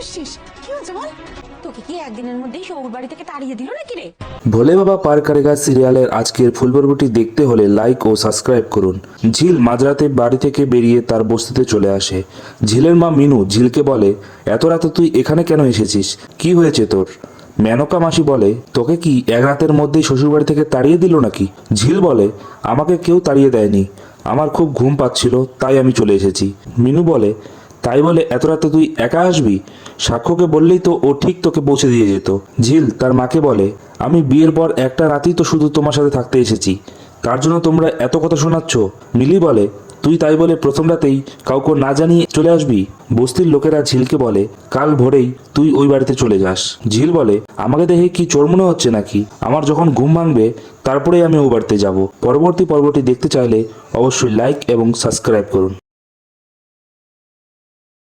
এসেছিস? কি হয়েছে বল? তোকে কি একদিনের মধ্যেই সবুর বাড়ি থেকে তাড়িয়ে দিল নাকি রে? ভোলে বাবা পার করেগা সিরিয়ালের আজকের ফুল পর্বটি দেখতে হলে লাইক ও সাবস্ক্রাইব করুন। ঝিল মাঝরাতে বাড়ি থেকে বেরিয়ে তার বস্তিতে চলে আসে। ঝিলের মা মিনু ঝিলকে বলে, এত রাতে তুই এখানে কেন এসেছিস? কি হয়েছে তোর? মেনকা মাসি বলে, তোকে কি এক রাতের মধ্যেই শ্বশুরবাড়ি থেকে তাড়িয়ে দিল নাকি? ঝিল বলে, আমাকে কেউ তাড়িয়ে দেয়নি, আমার খুব ঘুম পাচ্ছিল তাই আমি চলে এসেছি। মিনু বলে, তাই বলে এত রাতে তুই একা আসবি? সাক্ষ্যকে বললেই তো ও ঠিক তোকে পৌঁছে দিয়ে যেত। ঝিল তার মাকে বলে, আমি বিয়ের পর একটা রাতেই তো শুধু তোমার সাথে থাকতে এসেছি, তার জন্য তোমরা এত কথা শোনাচ্ছ? মিলি বলে, তুই তাই বলে প্রথম রাতেই কাউকে না জানিয়ে চলে আসবি? বস্তির লোকেরা ঝিলকে বলে, কাল ভোরেই তুই ওই বাড়িতে চলে যাস। ঝিল বলে, আমাকে দেখে কি চোর মনে হচ্ছে নাকি? আমার যখন ঘুম ভাঙবে তারপরেই আমি ওই বাড়িতে যাব। পরবর্তী পর্বটি দেখতে চাইলে অবশ্যই লাইক এবং সাবস্ক্রাইব করুন।